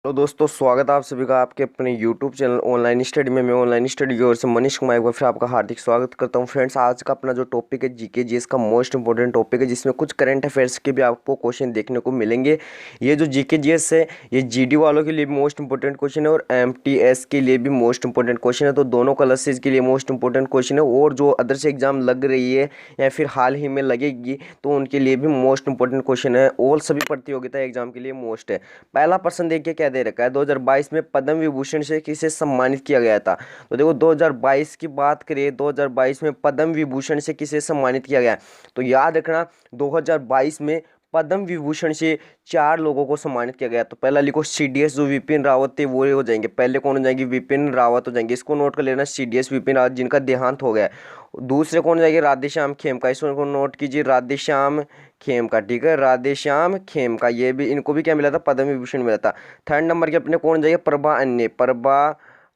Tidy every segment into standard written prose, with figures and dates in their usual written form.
Hello दोस्तों, स्वागत है आप सभी का आपके अपने यूट्यूब चैनल ऑनलाइन स्टडी में। मैं ऑनलाइन स्टडी की ओर से मनीष कुमार एक बार फिर आपका हार्दिक स्वागत करता हूं। फ्रेंड्स, आज का अपना जो टॉपिक है जीके जीएस का मोस्ट इंपॉर्टेंट टॉपिक है, जिसमें कुछ करंट अफेयर्स के भी आपको क्वेश्चन देखने को मिलेंगे। ये जो जीके जीएस है, ये जीडी वालों के लिए भी मोस्ट इंपॉर्टेंट क्वेश्चन है और एमटीएस के लिए भी मोस्ट इंपॉर्टेंट क्वेश्चन है। तो दोनों क्लासेज के लिए मोस्ट इंपॉर्टेंट क्वेश्चन है, और जो अदर्स एग्जाम लग रही है या फिर हाल ही में लगेगी तो उनके लिए भी मोस्ट इंपॉर्टेंट क्वेश्चन है। ऑल सभी प्रतियोगिता एग्जाम के लिए मोस्ट है। पहला प्रश्न देखिए क्या दे रखा है, 2022 में पद्म विभूषण से किसे सम्मानित किया गया था। तो देखो 2022 की बात करें, 2022 में पद्म विभूषण से किसे सम्मानित किया गया। तो याद रखना 2022 में पद्म विभूषण से 4 लोगों को सम्मानित किया गया। तो पहला लिखो सीडीएस, जो विपिन रावत थे वो हो जाएंगे। पहले कौन हो जाएंगे, विपिन रावत हो जाएंगे, इसको नोट कर लेना, सीडीएस विपिन रावत जिनका देहांत हो गया है। दूसरे कौन हो जाएंगे, राधेश्याम खेमका, इसको नोट कीजिए, राधेश्याम खेमका, ठीक है, राधेश्याम खेमका, ये भी इनको भी क्या मिला था, पद्म विभूषण मिला था। थर्ड नंबर के अपने कौन हो जाएंगे, प्रभा अन्य, प्रभा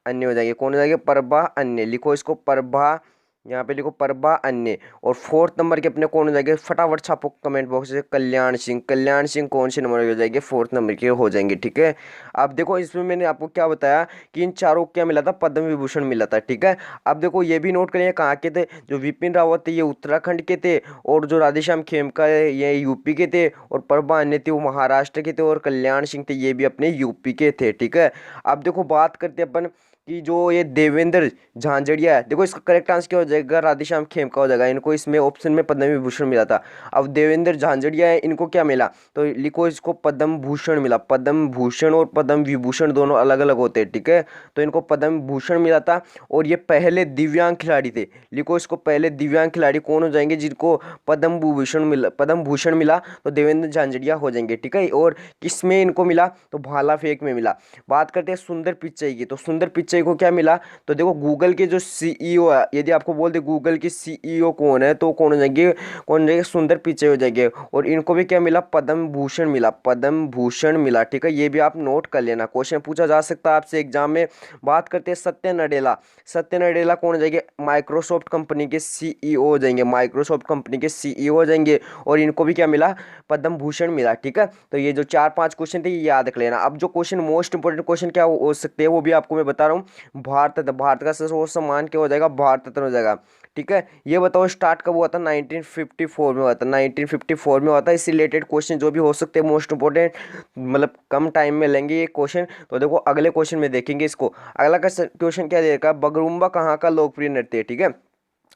अन्य हो जाएंगे, कौन हो जाएंगे, प्रभा अन्य, लिखो इसको प्रभा, यहाँ पे लिखो प्रभा अन्य। और फोर्थ नंबर के अपने कौन हो जाएंगे, फटाफट छापो कमेंट बॉक्स से, कल्याण सिंह, कल्याण सिंह कौन से नंबर हो जाएंगे, फोर्थ नंबर के हो जाएंगे, ठीक है। अब देखो इसमें मैंने आपको क्या बताया कि इन चारों को क्या मिला था, पद्म विभूषण मिला था, ठीक है। अब देखो ये भी नोट करिए कहाँ के थे, जो विपिन रावत थे ये उत्तराखंड के थे, और जो राधेश्याम खेमका है ये यूपी के थे, और प्रभा अन्य थे वो महाराष्ट्र के थे, और कल्याण सिंह थे ये भी अपने यूपी के थे, ठीक है। अब देखो बात करते हैं अपन कि जो ये देवेंद्र झांझड़िया है, देखो इसका करेक्ट आंसर क्या हो जाएगा, राधेश्याम खेमका हो जाएगा। इनको इसमें ऑप्शन में पद्म विभूषण मिला था। अब देवेंद्र झांझड़िया है, इनको क्या मिला, तो लिखो इसको पद्म भूषण मिला। पद्म भूषण और पद्म विभूषण दोनों अलग अलग होते हैं, ठीक है। तो इनको पद्म भूषण मिला था, और ये पहले दिव्यांग खिलाड़ी थे। लिखो इसको, पहले दिव्यांग खिलाड़ी कौन हो जाएंगे जिनको पद्म भूषण मिला, पद्म भूषण मिला, तो देवेंद्र झांझड़िया हो जाएंगे, ठीक है। और किस में इनको मिला, तो भाला फेंक में मिला। बात करते हैं सुंदर पिचाई की, तो सुंदर पिचाई को क्या मिला, तो देखो गूगल के जो सीईओ है, यदि आपको बोल दे गूगल के सीईओ कौन है, तो कौन हो जाएंगे, कौन हो जाएंगे, सुंदर पिचाई हो जाएंगे। और इनको भी क्या मिला, पद्म भूषण मिला, पद्म भूषण मिला, ठीक है। ये भी आप नोट कर लेना, क्वेश्चन पूछा जा सकता है आपसे एग्जाम में। बात करते हैं सत्य नडेला, सत्य नडेला कौन हो जाएंगे, माइक्रोसॉफ्ट कंपनी के सीईओ हो जाएंगे, माइक्रोसॉफ्ट कंपनी के सीईओ हो जाएंगे, और इनको भी क्या मिला, पद्म भूषण मिला, ठीक है। तो ये जो 4-5 क्वेश्चन थे ये याद रख लेना। अब जो क्वेश्चन मोस्ट इंपोर्टेंट क्वेश्चन क्या हो सकते हैं वो भी आपको मैं बता रहा हूँ। भारत रत्न, भारत का सर्वोच्च सम्मान क्या हो जाएगा, भारत रत्न हो जाएगा, ठीक है। ये बताओ स्टार्ट कब हुआ था, 1954 में हुआ था, 1954 में हुआ था। इससे रिलेटेड क्वेश्चन जो भी हो सकते हैं मोस्ट इंपोर्टेंट, मतलब कम टाइम में लेंगे ये क्वेश्चन। तो देखो अगले क्वेश्चन में देखेंगे इसको। अगला क्वेश्चन क्या देगा, बगरुम्बा कहाँ का लोकप्रिय नृत्य है, ठीक है।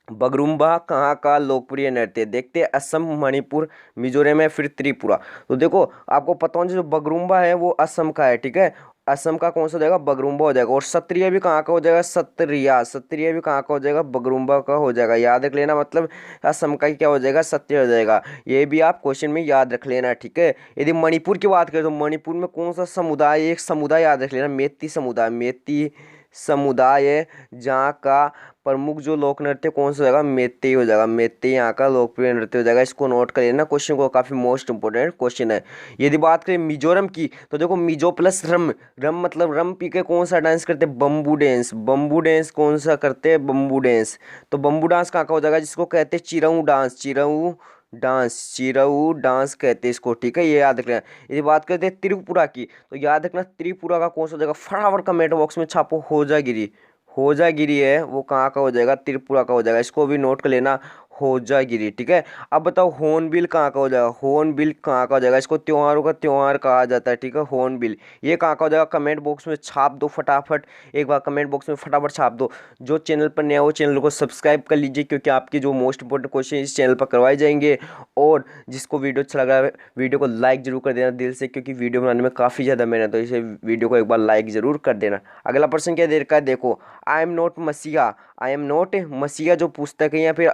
बगरुम्बा कहाँ का लोकप्रिय नृत्य, देखते हैं असम, मणिपुर, मिजोरम है, फिर त्रिपुरा। तो देखो आपको पता होना चाहिए, जो बगरुम्बा है वो असम का है, ठीक है। असम का कौन सा हो जाएगा, बगरुम्बा हो जाएगा। और सत्रिया भी कहाँ का हो जाएगा, सत्रिया, सत्रिया भी कहाँ का हो जाएगा, बगरुम्बा का हो जाएगा। याद रख लेना, मतलब असम का ही क्या हो जाएगा, सत्रिया हो जाएगा। ये भी आप क्वेश्चन में याद रख लेना, ठीक है। यदि मणिपुर की बात करें तो मणिपुर में कौन सा समुदाय, एक समुदाय याद रख लेना, मेती समुदाय, मेती समुदाय है, जहाँ का प्रमुख जो लोक नृत्य कौन सा हो जाएगा, मेते हो जाएगा, मेते यहाँ का लोकप्रिय नृत्य हो जाएगा। इसको नोट कर लेना, क्वेश्चन को काफी मोस्ट इंपोर्टेंट क्वेश्चन है। यदि बात करें मिजोरम की, तो देखो मिजो प्लस रम, रम मतलब रम पी के कौन सा डांस करते हैं, बम्बू डांस, बम्बू डांस कौन सा करते हैं, बम्बू डांस। तो बम्बू डांस कहाँ का हो जाएगा, जिसको कहते हैं चिरऊ डांस, चिरऊ डांस, चिरऊ डांस कहते हैं इसको, ठीक है, ये याद रखना। यदि बात करते हैं त्रिपुरा की, तो याद रखना त्रिपुरा का कौन सा हो जाएगा, फटाफट कमेंट बॉक्स में छापो, होजागिरी, होजागिरी है वो कहाँ का हो जाएगा, त्रिपुरा का हो जाएगा। इसको भी नोट कर लेना, होजागिरी, ठीक है। अब बताओ होर्नबिल कहाँ का हो जाएगा, होर्नबिल कहाँ का हो जाएगा, इसको त्योहारों का त्योहार कहा जाता है, ठीक है, होर्नबिल ये कहाँ का हो जाएगा, कमेंट बॉक्स में छाप दो फटाफट, एक बार कमेंट बॉक्स में फटाफट छाप दो। जो चैनल पर नया हो चैनल को सब्सक्राइब कर लीजिए, क्योंकि आपके जो मोस्ट इंपोर्टेंट क्वेश्चन इस चैनल पर करवाए जाएंगे। और जिसको वीडियो अच्छा लगा है वीडियो को लाइक जरूर कर देना दिल से, क्योंकि वीडियो बनाने में काफ़ी ज़्यादा मेहनत है, तो इसे वीडियो को एक बार लाइक जरूर कर देना। अगला प्रश्न क्या दे रखा है, देखो, आई एम नॉट मसीहा, आई एम नॉट मसीहा जो पुस्तक है या फिर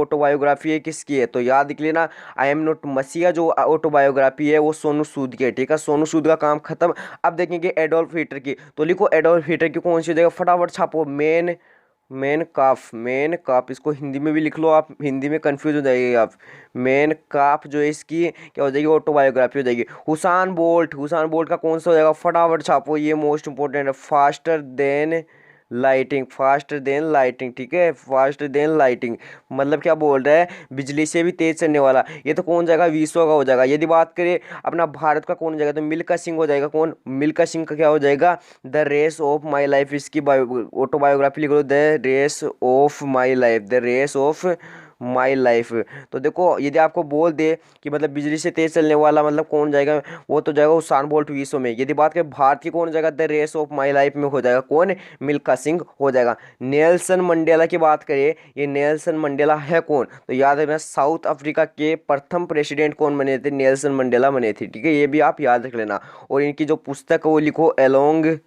ऑटोबायोग्राफी है किसकी है, तो याद रख लेना, आई एम नॉट मसीहा जो ऑटोबायोग्राफी है वो सोनू सूद की है, ठीक है। सोनू सूद का काम खत्म। अब देखेंगे एडोल्फ हिटलर की, तो लिखो एडोल्फ हिटलर की कौन सी हो जाएगा, फटाफट छापो, मेन, मेन काफ, मेन काफ, इसको हिंदी में भी लिख लो, आप हिंदी में कंफ्यूज हो जाइए आप। मेन काफ जो है इसकी क्या हो जाएगी, ऑटोबायोग्राफी हो जाएगी। हुसैन बोल्ट, हुसैन बोल्ट का कौन सा हो जाएगा, फटाफट छापो, ये मोस्ट इंपॉर्टेंट है, faster than lighting, faster than lighting, ठीक है, फास्टर देन लाइटिंग, मतलब क्या बोल रहा है, बिजली से भी तेज चलने वाला। ये तो कौन जाएगा, विश्व का हो जाएगा। यदि बात करें अपना भारत का कौन हो जाएगा, तो मिल्खा सिंह हो जाएगा। कौन, मिल्खा सिंह का क्या हो जाएगा, the race of my life, इसकी ऑटोबायोग्राफी लिख लो, the race of my life, the race of my life. तो देखो यदि आपको बोल दे कि मतलब बिजली से तेज चलने वाला मतलब कौन जाएगा, वो तो जाएगा उसान बोल्ट विश्व में। यदि बात करें भारत की कौन जाएगा, the race of my life में हो जाएगा कौन, मिल्खा सिंह हो जाएगा। नेल्सन मंडेला की बात करें, ये नेल्सन मंडेला है कौन, तो याद रखना साउथ अफ्रीका के प्रथम प्रेसिडेंट कौन बने थे, नेल्सन मंडेला बने थे, ठीक है, ये भी आप याद रख लेना। और इनकी जो पुस्तक है वो लिखो, along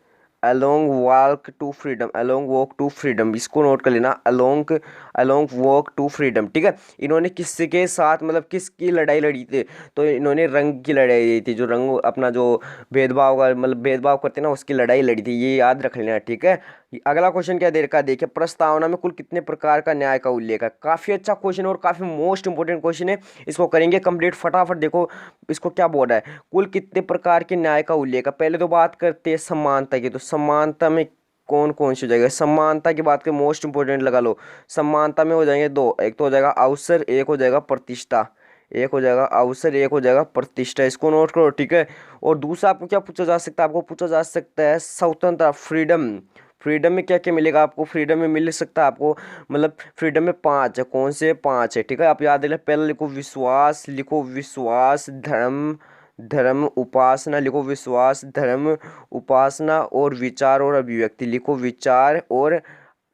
along walk to freedom, along walk to freedom, इसको नोट कर लेना, along along walk to freedom, ठीक है। इन्होंने किसके साथ मतलब किसकी लड़ाई लड़ी थी, तो इन्होंने रंग की लड़ाई लड़ी थी, जो रंग अपना जो भेदभाव का मतलब भेदभाव करते हैं ना, उसकी लड़ाई लड़ी थी, ये याद रख लेना, ठीक है। अगला क्वेश्चन क्या दे रखा है, देखिए, प्रस्तावना में कुल कितने प्रकार का न्याय का उल्लेख है। काफी अच्छा क्वेश्चन और काफी मोस्ट इंपोर्टेंट क्वेश्चन है, इसको करेंगे कंप्लीट फटाफट। देखो इसको क्या बोल रहा है, कुल कितने प्रकार के न्याय का उल्लेख है। पहले तो बात करते हैं समानता की, तो समानता में कौन कौन सी हो जाएगा, समानता की बात करें, मोस्ट इंपोर्टेंट लगा लो, समानता में हो जाएंगे दो, एक तो हो जाएगा अवसर, एक हो जाएगा प्रतिष्ठा, एक हो जाएगा अवसर, एक हो जाएगा प्रतिष्ठा, इसको नोट करो, ठीक है। और दूसरा आपको क्या पूछा जा सकता है, आपको पूछा जा सकता है स्वतंत्रता, फ्रीडम। फ्रीडम में क्या क्या मिलेगा आपको, फ्रीडम में मिल सकता है आपको मतलब फ्रीडम में पांच है, कौन से पांच है, ठीक है, आप याद रखें। पहले लिखो विश्वास, लिखो विश्वास, धर्म, धर्म उपासना, लिखो विश्वास, धर्म उपासना, और विचार और अभिव्यक्ति, लिखो विचार और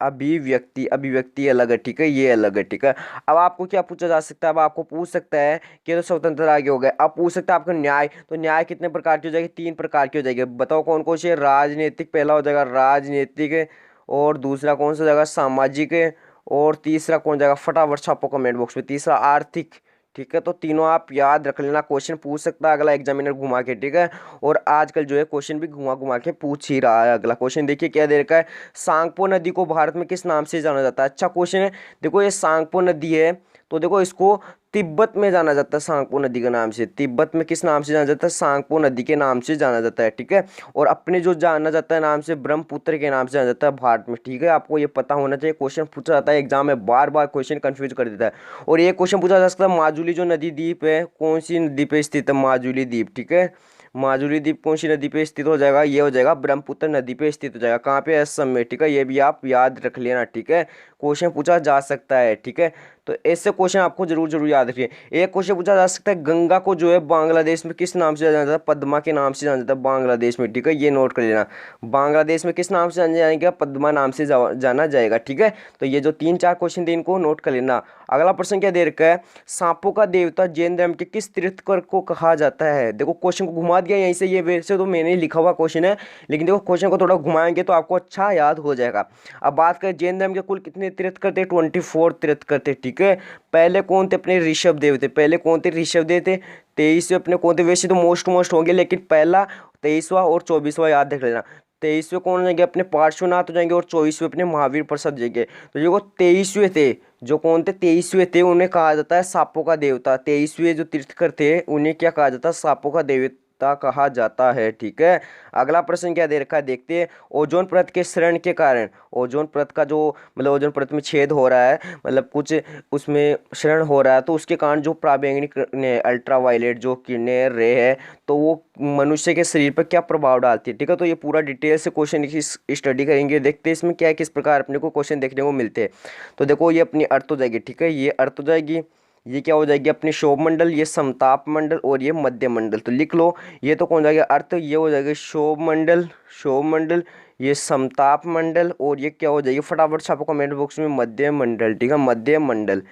अभिव्यक्ति, अभिव्यक्ति अलग है, ठीक है, ये अलग है, ठीक है। अब आपको क्या पूछा जा सकता है, अब आपको पूछ सकता है कि ये तो स्वतंत्रता आगे हो गए, अब पूछ सकता है आपको न्याय, तो न्याय कितने प्रकार की हो जाएगी, तीन प्रकार की हो जाएगी, बताओ कौन कौन से, राजनीतिक पहला हो जाएगा राजनीतिक, और दूसरा कौन सा हो जाएगा सामाजिक, और तीसरा कौन जाएगा, फटाफट छापो कमेंट बॉक्स में, तीसरा आर्थिक, ठीक है। तो तीनों आप याद रख लेना, क्वेश्चन पूछ सकता है अगला एग्जामिनर घुमा के, ठीक है। और आजकल जो है क्वेश्चन भी घुमा घुमा के पूछ ही रहा है। अगला क्वेश्चन देखिए क्या दे रखा है, सांगपो नदी को भारत में किस नाम से जाना जाता है। अच्छा क्वेश्चन है, देखो ये सांगपो नदी है, तो देखो इसको तिब्बत में जाना जाता है सांगपो नदी के नाम से, तिब्बत में किस नाम से जाना जाता है, सांगपो नदी के नाम से जाना जाता है, ठीक है। और अपने जो जाना जाता है नाम से, ब्रह्मपुत्र के नाम से जाना जाता है भारत में, ठीक है, आपको ये पता होना चाहिए, क्वेश्चन पूछा जाता है एग्जाम में, बार बार क्वेश्चन कंफ्यूज कर देता है। और ये क्वेश्चन पूछा जा सकता है, माजुली जो नदी द्वीप है, कौन सी नदी पे स्थित है, माजुली द्वीप, ठीक है, माजुली द्वीप कौन सी नदी पे स्थित हो जाएगा, ये हो जाएगा ब्रह्मपुत्र नदी पे स्थित हो जाएगा, कहाँ पे, असम में, ठीक है, ये भी आप याद रख लेना, ठीक है, क्वेश्चन पूछा जा सकता है, ठीक है। तो ऐसे क्वेश्चन आपको जरूर जरूर याद रखिए। एक क्वेश्चन पूछा जा सकता है, गंगा को जो है बांग्लादेश में किस नाम से जाना जाता है, पद्मा के नाम से जाना जाता है बांग्लादेश में, ठीक है, ये नोट कर लेना, बांग्लादेश में किस नाम से जाना जाएगा, पद्मा नाम से जाना जाएगा, ठीक है। तो ये जो तीन चार क्वेश्चन थे इनको नोट कर लेना। अगला प्रश्न क्या दे रखा है, सांपों का देवता जैन धर्म के किस तीर्थंकर को कहा जाता है। देखो क्वेश्चन को घुमा दिया यहीं से, ये वैसे तो मैंने लिखा हुआ क्वेश्चन है, लेकिन देखो क्वेश्चन को थोड़ा घुमाएंगे तो आपको अच्छा याद हो जाएगा। अब बात करें जैन धर्म के कुल कितने तीर्थंकर थे, 24 तीर्थंकर थे, ठीक है। पहले कौन थे, अपने ऋषभ देव थे, पहले कौन थे, ऋषभ देव थे। 23वें अपने कौन थे, वैसे तो मोस्ट होंगे, लेकिन पहला 23वां और 24वां याद रख लेना। 23वें कौन हो जाएंगे, अपने पार्श्वनाथ हो जाएंगे, और 24वें अपने महावीर प्रसाद जाएंगे। तो जो 23वें थे, जो कौन थे 23वें थे, उन्हें कहा जाता है सांपों का देवता। 23वें जो तीर्थंकर थे उन्हें क्या कहा जाता है, सांपों का देवता कहा जाता है, ठीक है। अगला प्रश्न क्या दे रखा है, देखते हैं। ओजोन परत के क्षरण के कारण, ओजोन परत का जो मतलब ओजोन परत में छेद हो रहा है, मतलब कुछ उसमें क्षरण हो रहा है, तो उसके कारण जो पराबैंगनी किरणें, अल्ट्रावायलेट जो किरणें रे है, तो वो मनुष्य के शरीर पर क्या प्रभाव डालती है, ठीक है। तो ये पूरा डिटेल से क्वेश्चन की स्टडी करेंगे, देखते हैं इसमें क्या है, किस प्रकार अपने को क्वेश्चन देखने को मिलते हैं। तो देखो ये अपनी अर्थ हो जाएगी, ठीक है, ये अर्थ हो जाएगी, ये क्या हो जाएगी अपनी शोभ मंडल, ये समताप मंडल, और ये मध्य मंडल। तो लिख लो, ये तो कौन जाएगा अर्थ, ये हो जाएगा शोभ मंडल, शोभ मंडल, ये समताप मंडल, और ये क्या हो जाएगी, फटाफट छापो कमेंट बॉक्स में, मध्य मंडल, ठीक है, मध्य मंडल।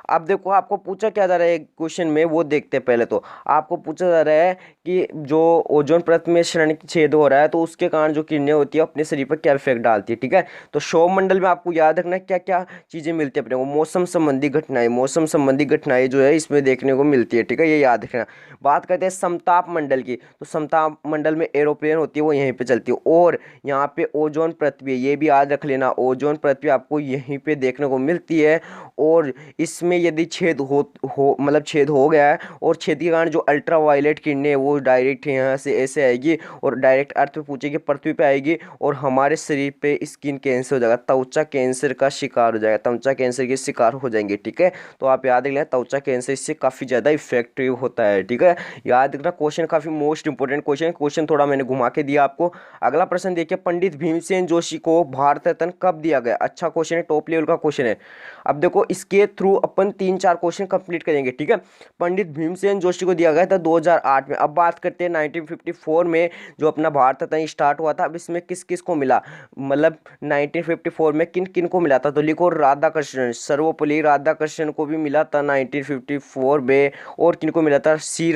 अब देखो आपको पूछा क्या जा रहा है क्वेश्चन में, वो देखते हैं। पहले तो आपको पूछा जा रहा है कि जो ओजोन परत में क्षरण छेद हो रहा है, तो उसके कारण जो किरणें होती है अपने शरीर पर क्या इफेक्ट डालती है, ठीक है। तो सौर मंडल में आपको याद रखना है क्या क्या चीजें मिलती है अपने को, मौसम संबंधी घटनाएं, मौसम संबंधी घटनाएं जो है इसमें देखने को मिलती है, ठीक है, ये याद रखना। बात करते हैं समताप मंडल की, तो समताप मंडल में एरोप्लेन होती है, वो यहीं पे चलती है, और यहाँ पे ओजोन पृथ्वी, ये भी याद रख लेना, ओजोन पृथ्वी आपको यहीं पे देखने को मिलती है। और इसमें में यदि छेद हो मतलब छेद हो गया है और छेद के कारण जो अल्ट्रा वायलेट किरणें वो डायरेक्ट यहाँ से ऐसे आएगी और डायरेक्ट अर्थ पे पूछेगी, पृथ्वी पे आएगी और हमारे शरीर पे स्किन कैंसर हो जाएगा, त्वचा कैंसर का शिकार हो जाएगा, त्वचा कैंसर के शिकार हो जाएंगे। ठीक है, तो आप याद रख लें त्वचा कैंसर इससे काफ़ी ज़्यादा इफेक्टिव होता है। ठीक है, याद रखना क्वेश्चन काफ़ी मोस्ट इंपोर्टेंट क्वेश्चन थोड़ा मैंने घुमा के दिया आपको। अगला प्रश्न देखिए, पंडित भीमसेन जोशी को भारत रत्न कब दिया गया? अच्छा क्वेश्चन है, टॉप लेवल का क्वेश्चन है। अब देखो इसके थ्रू अपन 3-4 क्वेश्चन कंप्लीट करेंगे। ठीक है, पंडित भीमसेन जोशी को दिया गया था 2008 में। अब बात करते हैं 1954 में जो अपना भारत रत्न स्टार्ट हुआ था, अब इसमें किस किस को मिला, मतलब 1954 में किन किन को मिला था? तो लिखो राधा कृष्णन, सर्वपल्ली राधाकृष्णन को भी मिला था 1954 में। और किन को मिला था? सी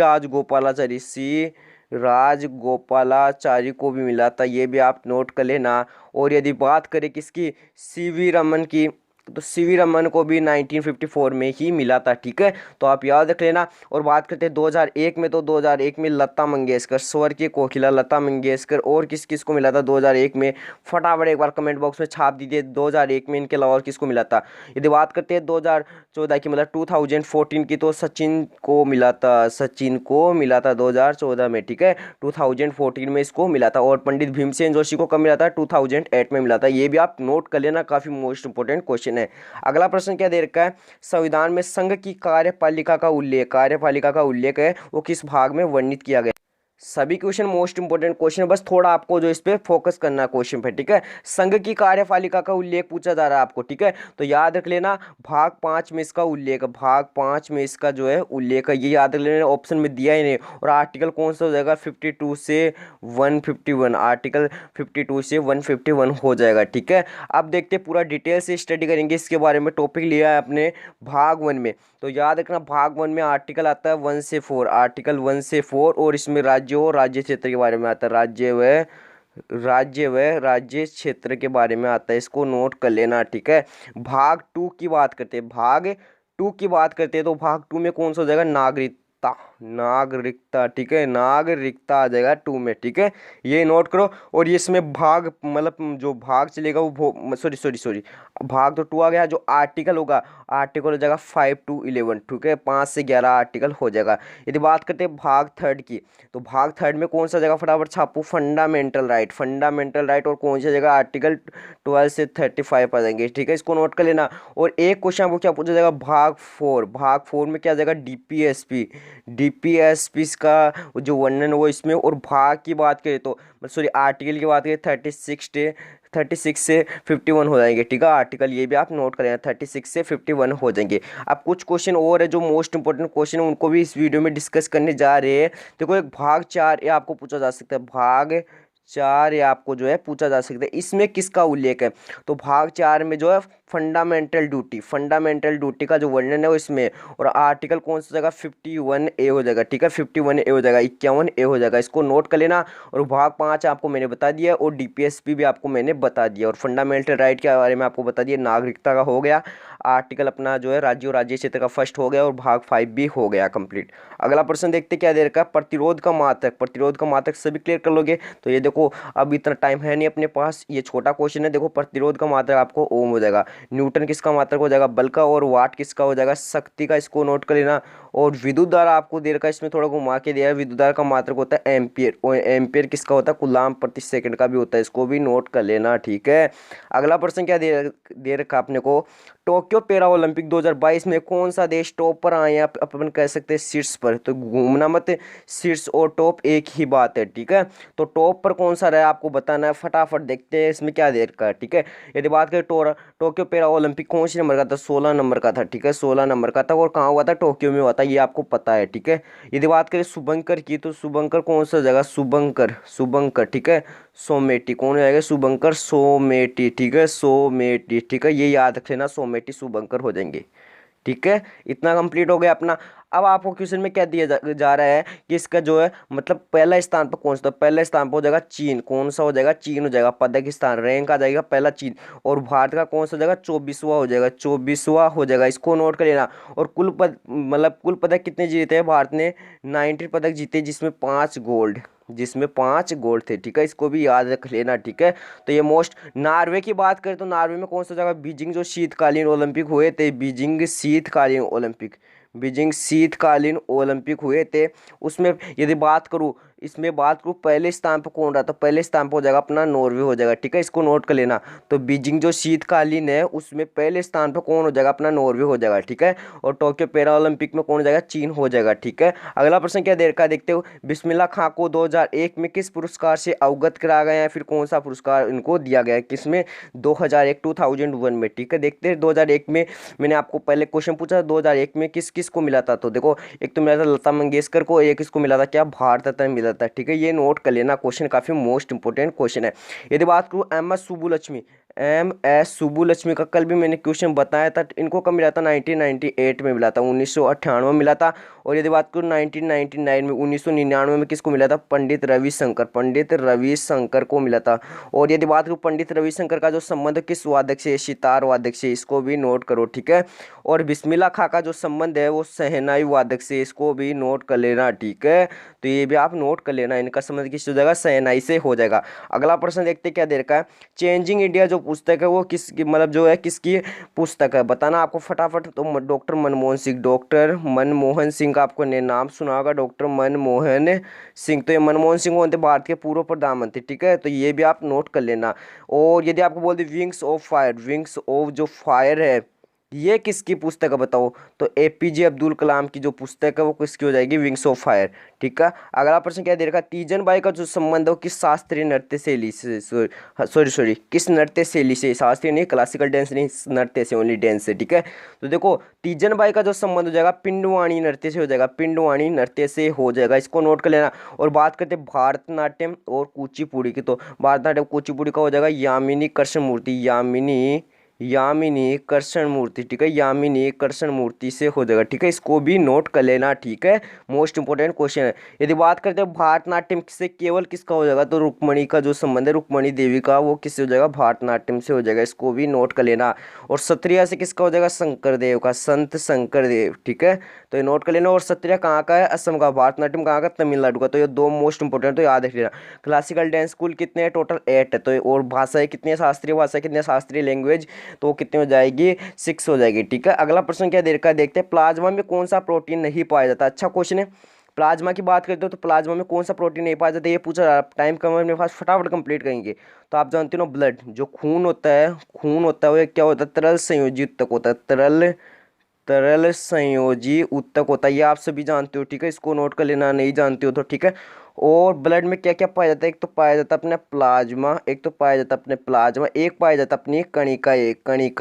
राजगोपालाचारी को भी मिला था, ये भी आप नोट कर लेना। और यदि बात करें किसकी, सीवी रमन की, तो सीवी रमन को भी 1954 में ही मिला था। ठीक है, तो आप याद रख लेना। और बात करते हैं 2001 में, तो 2001 में लता मंगेशकर, स्वर की कोकिला लता मंगेशकर। और किस किस को मिला था 2001 में? फटाफट एक बार कमेंट बॉक्स में छाप दीजिए 2001 में इनके अलावा और किसको मिला था। यदि बात करते हैं 2014 की, मतलब 2014 की, तो सचिन को मिला था, 2014 में। ठीक है, 2014 में इसको मिला था। और पंडित भीमसेन जोशी को कब मिला था? 2008 में मिला था। ये भी आप नोट कर लेना, काफी मोस्ट इंपोर्टेंट क्वेश्चन है। अगला प्रश्न क्या दे रखा है, संविधान में संघ की कार्यपालिका का उल्लेख है, वो किस भाग में वर्णित किया गया? सभी क्वेश्चन मोस्ट इंपोर्टेंट क्वेश्चन है, बस थोड़ा आपको जो इस पे फोकस करना है क्वेश्चन पे। ठीक है, संघ की कार्यपालिका का उल्लेख पूछा जा रहा है आपको। ठीक है, तो याद रख लेना भाग 5 में इसका उल्लेख, भाग 5 में इसका जो है उल्लेख है, ये याद रख लेना, ऑप्शन में दिया ही नहीं। और आर्टिकल कौन सा हो जाएगा? 52 से 151, आर्टिकल 52 से 151 हो जाएगा। ठीक है, अब देखते हैं, पूरा डिटेल से स्टडी करेंगे इसके बारे में। टॉपिक लिया है अपने भाग 1 में, तो याद रखना भाग 1 में आर्टिकल आता है 1 से 4, आर्टिकल 1 से 4। और इसमें राज्य और राज्य क्षेत्र के बारे में आता है, राज्य क्षेत्र के बारे में आता है, इसको नोट कर लेना। ठीक है, भाग 2 की बात करते हैं, तो भाग 2 में कौन सा हो जाएगा? नागरिकता। ठीक है, नागरिकता आ जाएगा 2 में। ठीक है, ये नोट करो। और ये इसमें भाग, मतलब जो भाग चलेगा वो सॉरी भाग तो 2 आ गया, जो आर्टिकल होगा, आर्टिकल हो जाएगा 5 to 11। ठीक है, 5 से 11 आर्टिकल हो जाएगा। यदि बात करते हैं भाग 3 की, तो भाग 3 में कौन सा जगह, फटाफट छापो, फंडामेंटल राइट। और कौन सी जगह? आर्टिकल 12 से 35 आ जाएंगे। ठीक है, इसको नोट कर लेना। और एक क्वेश्चन आपको क्या पूछा जाएगा, भाग 4 में क्या आ जाएगा? डीपीएसपी का जो वर्णन है वो इसमें। और भाग की बात करें तो आर्टिकल की बात करें 36 से 51 हो जाएंगे। ठीक है, आर्टिकल ये भी आप नोट करें, 36 से 51 हो जाएंगे। अब कुछ क्वेश्चन और है जो मोस्ट इंपोर्टेंट क्वेश्चन है, उनको भी इस वीडियो में डिस्कस करने जा रहे हैं। देखो एक भाग 4 ये आपको पूछा जा सकता है, भाग 4 ये आपको जो है पूछा जा सकता है, इसमें किसका उल्लेख है? तो भाग 4 में जो है फंडामेंटल ड्यूटी का जो वर्णन है वो इसमें। और आर्टिकल कौन सा जगह? 51A हो जाएगा। ठीक है, 51A हो जाएगा, 51A हो जाएगा, इसको नोट कर लेना। और भाग 5 आपको मैंने बता दिया, और डीपीएसपी भी आपको मैंने बता दिया, और फंडामेंटल राइट के बारे में आपको बता दिया, नागरिकता का हो गया, आर्टिकल अपना जो है राज्य और राज्य क्षेत्र का फर्स्ट हो गया, और भाग 5 भी हो गया कंप्लीट। अगला प्रश्न देखते क्या दे रखा है, प्रतिरोध का मात्रक सभी क्लियर कर लोगे। तो ये देखो अब इतना टाइम है नहीं अपने पास, ये छोटा क्वेश्चन है। देखो प्रतिरोध का मात्रक आपको ओम हो जाएगा, न्यूटन किसका मात्रक हो जाएगा? बल का, और वाट किसका हो जाएगा? शक्ति का, इसको नोट कर लेना। और विद्युत धारा आपको दे रखा है, इसमें थोड़ा घुमा के दिया है, विद्युत धारा का मात्रक होता है एम्पियर, और एम्पियर किसका होता है? कूलाम प्रति सेकंड का भी होता है, इसको भी नोट कर लेना। ठीक है, अगला प्रश्न क्या दे रखा आपने को, टोक्यो पैरा ओलंपिक 2022 में कौन सा देश टॉप पर आए? अपन कह सकते हैं शीर्ष पर, तो घूमना मत, शीर्ष और टॉप एक ही बात है। ठीक है, तो टॉप पर कौन सा रहा आपको बताना है, फटाफट देखते हैं इसमें क्या दे रखा है। ठीक है, यदि बात करें टोक्यो पैरा ओलंपिक कौन सी नंबर का था? 16 नंबर का था। ठीक है, 16 नंबर का था, और कहाँ हुआ था? टोक्यो में हुआ था, ये आपको पता है। ठीक है, यदि बात करें शुभंकर की, तो शुभंकर कौन सा जगह? शुभंकर। ठीक है, सोमेटी कौन जाएगा? शुभंकर सोमेटी। ठीक है, सोमेटी। ठीक है, ये याद रख लेना, सोमेटी शुभंकर हो जाएंगे। ठीक है, इतना कंप्लीट हो गया अपना। अब आपको क्वेश्चन में क्या दिया जा रहा है कि इसका जो है मतलब पहला स्थान पर कौन सा? तो पहला स्थान पर हो जाएगा चीन, कौन सा हो जाएगा? चीन हो जाएगा, पदक स्थान रैंक आ जाएगा पहला चीन। और भारत का कौन सा हो जाएगा? 24वां हो जाएगा, 24वां हो जाएगा, इसको नोट कर लेना। और कुल पदक कितने जीते हैं भारत ने? 19 पदक जीते, जिसमें 5 गोल्ड, जिसमें 5 गोल्ड थे, ठीक है, इसको भी याद रख लेना, ठीक है। तो ये मोस्ट, नॉर्वे की बात करें तो नॉर्वे में कौन सा जगह, बीजिंग जो शीतकालीन ओलंपिक हुए थे, बीजिंग शीतकालीन ओलंपिक, बीजिंग शीतकालीन ओलंपिक हुए थे, उसमें यदि बात करूँ, इसमें बात करूँ पहले स्थान पर कौन रहा, तो पहले स्थान पर हो जाएगा अपना नॉर्वे हो जाएगा, ठीक है, इसको नोट कर लेना। तो बीजिंग जो शीतकालीन है उसमें पहले स्थान पर कौन हो जाएगा, अपना नॉर्वे हो जाएगा, ठीक है। और टोक्यो पैरा ओलंपिक में कौन हो जाएगा, चीन हो जाएगा, ठीक है। अगला प्रश्न क्या देर का देखते हो, बिस्मिल्लाह खां को 2001 में किस पुरस्कार से अवगत कराया गया है, फिर कौन सा पुरस्कार इनको दिया गया है, किसमें, 2001 में, ठीक है। देखते हैं 2001 में, मैंने आपको पहले क्वेश्चन पूछा 2001 में किस किस को मिला था, तो देखो एक तो मिला था लता मंगेशकर को, एक इसको मिला था क्या, भारत रत्न मिला था, ठीक है। ये नोट कर लेना, क्वेश्चन काफी मोस्ट इंपोर्टेंट क्वेश्चन है। यदि बात करूँ एम एस सुब्बुलक्ष्मी का कल भी मैंने क्वेश्चन बताया था, इनको कब मिला था, 1998 में मिला था, 1998 में मिला था। और यदि बात करूँ 1999 में, 1999 में किसको मिला था, पंडित रविशंकर को मिला था। और यदि बात करूँ पंडित रविशंकर का जो संबंध किस वादक से, सितार वादक से, इसको भी नोट करो, ठीक है। और बिस्मिल्लाह खां का जो संबंध है वो शहनाई वादक से, इसको भी नोट कर लेना, ठीक है। तो ये भी आप नोट कर लेना, इनका संबंध किस हो जाएगा, शहनाई से हो जाएगा। अगला प्रश्न देखते क्या दे रखा है, चेंजिंग इंडिया जो पुस्तक है वो किसकी, मतलब जो है किसकी पुस्तक है, बताना आपको फटाफट। तो डॉक्टर मनमोहन सिंह का आपको ने नाम सुना होगा, डॉक्टर मनमोहन सिंह। तो ये मनमोहन सिंह होते भारत के पूर्व प्रधानमंत्री, ठीक है। तो ये भी आप नोट कर लेना। और यदि आपको बोल दे विंग्स ऑफ जो फायर है, ये किसकी पुस्तक है बताओ, तो एपीजे अब्दुल कलाम की जो पुस्तक है वो किसकी हो जाएगी, विंग्स ऑफ फायर, ठीक है। अगला प्रश्न क्या दे रखा है, तीजन बाई का जो संबंध है वो किस शास्त्रीय नृत्य शैली से, सॉरी किस नृत्य शैली से, शास्त्रीय नहीं, क्लासिकल डांस नहीं, नृत्य से, ओनली डांस से, ठीक है। तो देखो तीजन बाई का जो संबंध हो जाएगा पिंडवाणी नृत्य से हो जाएगा, पिंडवाणी नृत्य से हो जाएगा, इसको नोट कर लेना। और बात करते हैं भारतनाट्यम और कुचिपुड़ी की, तो भारतनाट्यम कुचिपुड़ी का हो जाएगा यामिनी कृष्णमूर्ति, यामिनी कृष्ण मूर्ति, ठीक है, यामिनी कृष्ण मूर्ति से हो जाएगा, ठीक है। इसको भी नोट कर लेना, ठीक है, मोस्ट इंपोर्टेंट क्वेश्चन है। यदि बात करते हैं भारतनाट्यम से केवल किसका हो जाएगा, तो रुक्मणी का जो संबंध है, रुक्मणी देवी का, वो किससे हो जाएगा, भारतनाट्यम से हो जाएगा, इसको भी नोट कर लेना। और सत्रिया से किसका हो जाएगा, शंकर देव का, संत शंकर देव, ठीक है। तो ये नोट कर लेना। और सत्रिया कहाँ का है, असम का, भारतनाट्यम कहाँ का, तमिलनाडु का। तो ये दो मोस्ट इंपोर्टेंट, तो याद रख लेना। क्लासिकल डांस स्कूल कितने हैं, टोटल 8 है। तो और भाषाएं कितनी है, शास्त्रीय भाषा कितनी है, शास्त्रीय लैंग्वेज, तो कितनी हो जाएगी, 6 हो जाएगी, ठीक है। अगला प्रश्न क्या दे रखा है देखते हैं, प्लाज्मा में कौन सा प्रोटीन नहीं पाया जाता, अच्छा क्वेश्चन है। प्लाज्मा की बात करते हो तो प्लाज्मा में कौन सा प्रोटीन नहीं पाया जाता, ये पूछा जा रहा है। टाइम कम है मेरे पास, फटाफट कंप्लीट करेंगे। तो आप जानते हो ना, ब्लड जो खून होता है वो क्या होता है, तरल संयोजी उत्तक होता है, तरल संयोजी उत्तक होता है, ये आप सभी जानते हो, ठीक है। इसको नोट कर लेना, नहीं जानते हो तो ठीक है। और ब्लड में क्या क्या पाया जाता है, एक तो पाया जाता है अपना प्लाज्मा, एक पाया जाता है अपनी कणिका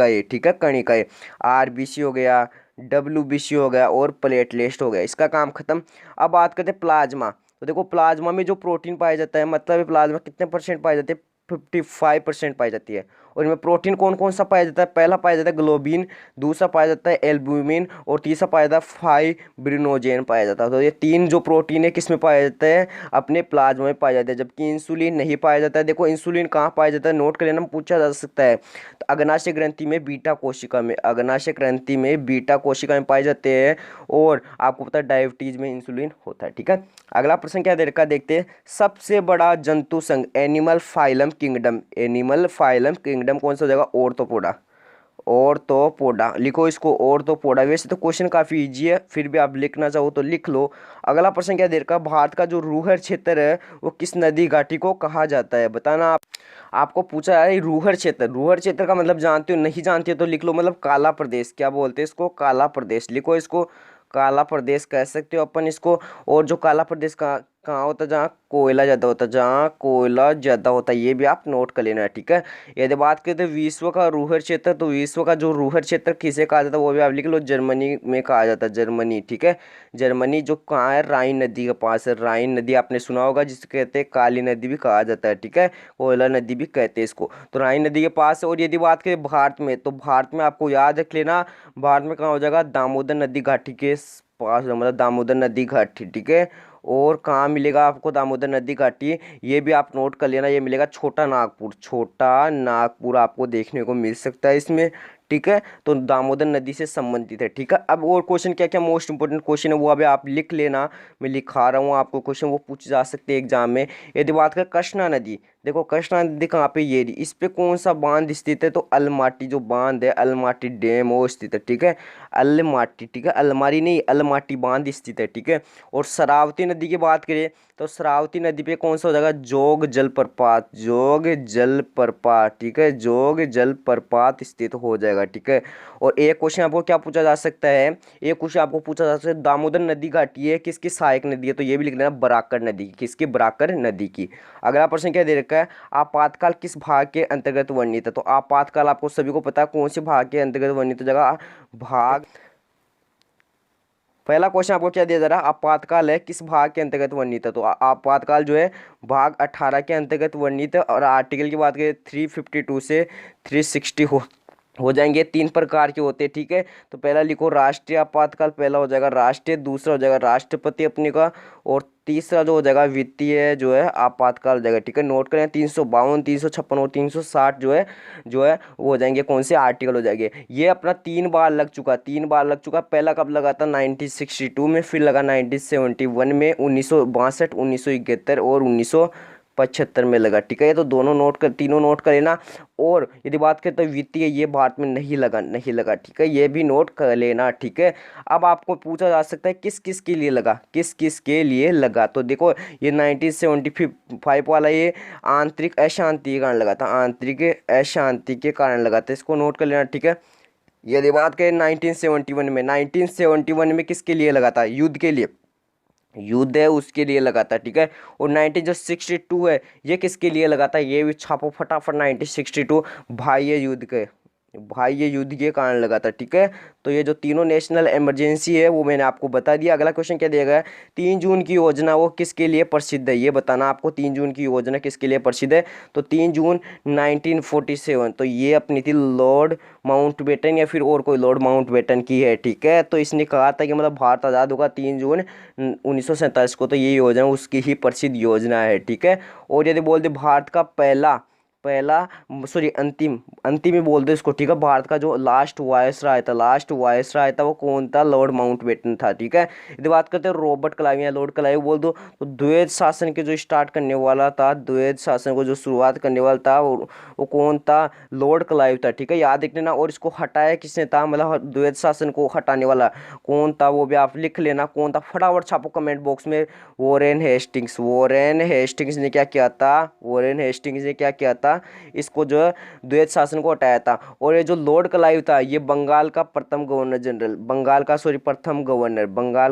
ए, ठीक है, कणिका ए। आरबीसी हो गया, डब्ल्यूबीसी हो गया और प्लेटलेट हो गया, इसका काम खत्म। अब बात करते हैं प्लाज्मा। तो देखो प्लाज्मा में जो प्रोटीन पाया जाता है, मतलब प्लाज्मा कितने परसेंट पाए जाते हैं, 55% पाई जाती है। और इनमें प्रोटीन कौन कौन सा पाया जाता है, पहला पाया जाता है ग्लोबिन, दूसरा पाया जाता है एल्ब्यूमिन और तीसरा पाया जाता है फाइब्रिनोजेन पाया जाता है। तो ये तीन जो प्रोटीन है किस में पाया जाता है, अपने प्लाज्मा में पाया जाता है, जबकि इंसुलिन नहीं पाया जाता है। देखो इंसुलिन कहाँ पाया जाता है, नोट कर लेना, पूछा जा सकता है। तो अग्नाशय ग्रंथि में, बीटा कोशिका में, अग्नाशय ग्रंथि में बीटा कोशिका में पाए जाते हैं। और आपको पता है डायबिटीज में इंसुलिन होता है, ठीक है। अगला प्रश्न क्या दे रखा है देखते हैं, सबसे बड़ा जंतु संघ, एनिमल फाइलम किंगडम कौन सा हो जाएगा, ऑर्थोपोडा लिखो इसको, ऑर्थोपोडा। वैसे तो क्वेश्चन काफी इजी है, फिर भी आप लिखना चाहो तो लिख लो। अगला प्रश्न क्या दे रखा है, भारत का जो रूहर क्षेत्र है वो किस नदी घाटी को कहा जाता है, बताना। आपको पूछा है रूहर क्षेत्र का मतलब जानते हो, नहीं जानते हो तो लिख लो, मतलब काला प्रदेश, क्या बोलते हैं इसको, काला प्रदेश, लिखो इसको, काला प्रदेश कह सकते हो अपन इसको। और जो काला प्रदेश का कहाँ होता है, जहाँ कोयला ज़्यादा होता है, ये भी आप नोट कर लेना है, ठीक है। यदि बात करते हैं विश्व का रूहर क्षेत्र, तो विश्व का जो रूहर क्षेत्र किसे कहा जाता है वो भी आप लिख लो, जर्मनी में कहा जाता है, जर्मनी, ठीक है। जर्मनी जो कहाँ है, राइन नदी के पास है, राइन नदी आपने सुना होगा, जिसे कहते हैं काली नदी भी कहा जाता है, ठीक है, कोयला नदी भी कहते हैं इसको, तो राइन नदी के पास है। और यदि बात करें भारत में, तो भारत में आपको याद रख लेना, भारत में कहाँ हो जाएगा, दामोदर नदी घाटी के पास, मतलब दामोदर नदी घाटी, ठीक है। और कहाँ मिलेगा आपको दामोदर नदी घाटी, ये भी आप नोट कर लेना, ये मिलेगा छोटा नागपुर आपको देखने को मिल सकता है इसमें, ठीक है। तो दामोदर नदी से संबंधित है, ठीक है। अब और क्वेश्चन क्या क्या मोस्ट इंपोर्टेंट क्वेश्चन है वो अभी आप लिख लेना, मैं लिखा रहा हूँ आपको क्वेश्चन, वो पूछे जा सकते हैं एग्जाम में। यदि बात करें कृष्णा नदी, देखो कृष्णा नदी कहाँ पे, ये रही, इस पे कौन सा बांध स्थित है, तो अलमाटी जो बांध है, अलमाटी डैम वो स्थित है, ठीक है। अलमाटी, ठीक है, अलमारी नहीं, अलमाटी बांध स्थित है, ठीक है। और शरावती नदी की बात करें तो शरावती नदी पे कौन सा हो जाएगा, जोग जलप्रपात, जोग जलप्रपात, ठीक है, जोग जलप्रपात स्थित हो जाएगा, ठीक है। और एक क्वेश्चन आपको क्या पूछा जा सकता है, एक क्वेश्चन आपको पूछा जा सकता है, दामोदर नदी घाटी है किसकी सहायक नदी है, तो ये भी लिख लेना, बराकर नदी की, किसकी, बराकर नदी की। अगला प्रश्न क्या दे रखा है, आपातकाल किस भाग के अंतर्गत वर्णित है, तो आपातकाल आपको सभी को पता है कौन से भाग के अंतर्गत वर्णित हो जाएगा, भाग, पहला क्वेश्चन आपको क्या दिया जा रहा है, आपातकाल है किस भाग के अंतर्गत वर्णित है, तो आपातकाल जो है भाग 18 के अंतर्गत वर्णित है। और आर्टिकल की बात करें 352 से 360 हो जाएंगे, 3 प्रकार के होते हैं, ठीक है। तो पहला लिखो राष्ट्रीय आपातकाल, पहला हो जाएगा राष्ट्रीय, दूसरा हो जाएगा राष्ट्रपति अपने का, और तीसरा जो हो जाएगा वित्तीय जो है आपातकाल हो जाएगा, ठीक है। नोट करें 352, 356 और 360 जो है वो हो जाएंगे कौन से आर्टिकल हो जाएंगे। ये अपना 3 बार लग चुका, 3 बार लग चुका। पहला कब लगा था, 1962 में, फिर लगा 1971 में, 1962, 1971 और 1975 में लगा, ठीक है। ये तो दोनों नोट कर, तीनों नोट कर लेना। और यदि बात करें तो वित्तीय, ये भारत में नहीं लगा, ठीक है, ये भी नोट कर लेना, ठीक है। अब आपको पूछा जा सकता है किस किस के लिए लगा, किस किस के लिए लगा, तो देखो ये 1975 वाला ये आंतरिक अशांति के कारण लगा था, आंतरिक अशांति के कारण लगा था, इसको नोट कर लेना, ठीक है। यदि बात करें 1971 में किसके लिए लगा था, युद्ध के लिए, युद्ध है उसके लिए लगा था, ठीक है। और 1962 है, ये किसके लिए लगा था, ये भी छापो फटाफट, 1962 बाह्य युद्ध के, बाह्य युद्ध के कारण लगा था, ठीक है। तो ये जो तीनों नेशनल इमरजेंसी है वो मैंने आपको बता दिया। अगला क्वेश्चन क्या दिया गया है, 3 जून की योजना वो किसके लिए प्रसिद्ध है, ये बताना आपको, 3 जून की योजना किसके लिए प्रसिद्ध है, तो 3 जून 1947, तो ये अपनी थी लॉर्ड माउंटबेटन या फिर और कोई लॉर्ड माउंटबेटन की है, ठीक है। तो इसने कहा था कि मतलब भारत आज़ाद होगा 3 जून 1947 को, तो ये योजना उसकी ही प्रसिद्ध योजना है, ठीक है। और यदि बोल दे भारत का पहला सॉरी अंतिम अंतिम ही बोल दो इसको, ठीक है, भारत का जो लास्ट वायसराय था वो कौन था, लॉर्ड माउंटबेटन था, ठीक है। यदि बात करते हैं रॉबर्ट क्लाइव या लॉर्ड क्लाइव बोल दो, तो द्वैध शासन के जो स्टार्ट करने वाला था, द्वैध शासन को जो शुरुआत करने वाला था वो कौन था, लॉर्ड क्लाइव था, ठीक है, याद रख लेना। और इसको हटाया किसने था, मतलब द्वैध शासन को हटाने वाला कौन था, वो भी आप लिख लेना कौन था, फटाफट छापो कमेंट बॉक्स में, वॉरेन हेस्टिंग्स ने क्या किया था, वॉरेन हेस्टिंग्स ने क्या किया था, इसको जो है द्वैध शासन को हटाया था। और ये जो लॉर्ड क्लाइव था ये बंगाल का प्रथम गवर्नर जनरल, बंगाल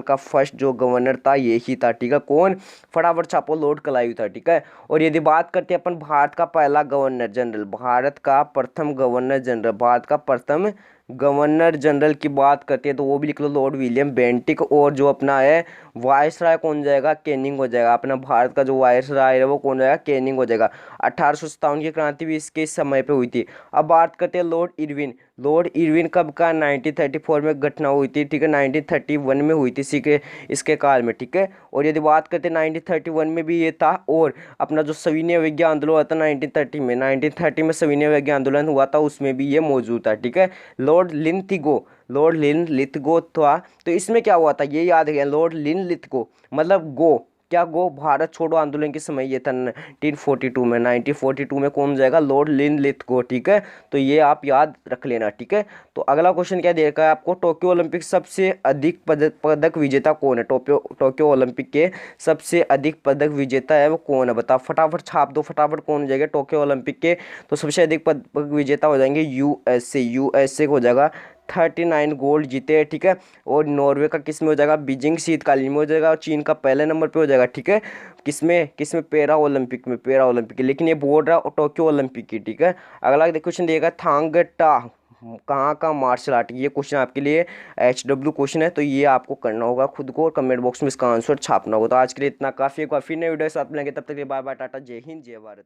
का फर्स्ट जो गवर्नर था ये ही था, ठीक है। कौन, फटाफट छापो, लॉर्ड क्लाइव था, ठीक है। और यदि बात करते हैं अपन भारत का पहला गवर्नर जनरल, भारत का प्रथम गवर्नर जनरल की बात करते हैं तो वो भी लिख लो, लॉर्ड विलियम बेंटिक। और जो अपना है वायसराय कौन जाएगा, कैनिंग हो जाएगा, अपना भारत का जो वायसराय है वो कौन जाएगा, कैनिंग हो जाएगा। 1857 की क्रांति भी इसके समय पे हुई थी। अब बात करते हैं लॉर्ड इरविन कब का, 1934 में घटना हुई थी, ठीक है, 1931 में हुई थी इसके काल में, ठीक है। और यदि बात करते हैं 1931 में भी ये था। और अपना जो सविनय विज्ञान आंदोलन हुआ था 1930 में सविनय विज्ञान आंदोलन हुआ था, उसमें भी ये मौजूद था, ठीक है। लॉर्ड लिनलिथगो था, तो इसमें क्या हुआ था ये याद है, लॉर्ड लिनलिथगो मतलब गो भारत छोड़ो आंदोलन के समय ये था 1942 में कौन जाएगा, लॉर्ड लिनलिथगो, ठीक है। तो ये आप याद रख लेना, ठीक है। तो अगला क्वेश्चन क्या देखा है आपको, टोक्यो ओलंपिक सबसे अधिक पदक विजेता कौन है, टोक्यो ओलंपिक के सबसे अधिक पदक विजेता है वो कौन है, बताओ, फटाफट छाप दो, फटाफट कौन हो जाएगा टोक्यो ओलंपिक के, तो सबसे अधिक पदक विजेता हो जाएंगे यूएसए हो जाएगा, 39 गोल्ड जीते हैं, ठीक है। और नॉर्वे का किस में हो जाएगा, बीजिंग शीतकालीन में हो जाएगा। और चीन का पहले नंबर पे हो जाएगा, ठीक है, किसमें पैरा ओलंपिक में, लेकिन ये बोल रहा है टोक्यो ओलंपिक की, ठीक है। अगला क्वेश्चन देगा, थांग टा कहाँ का मार्शल आर्ट, ये क्वेश्चन आपके लिए HW क्वेश्चन है, तो ये आपको करना होगा खुद को, और कमेंट बॉक्स में इसका आंसर छापना होगा। तो आज के लिए इतना काफ़ी है, काफ़ी नए वीडियो साथ मिलेंगे, तब तक के बाय बाय, टाटा, जय हिंद, जय भारत।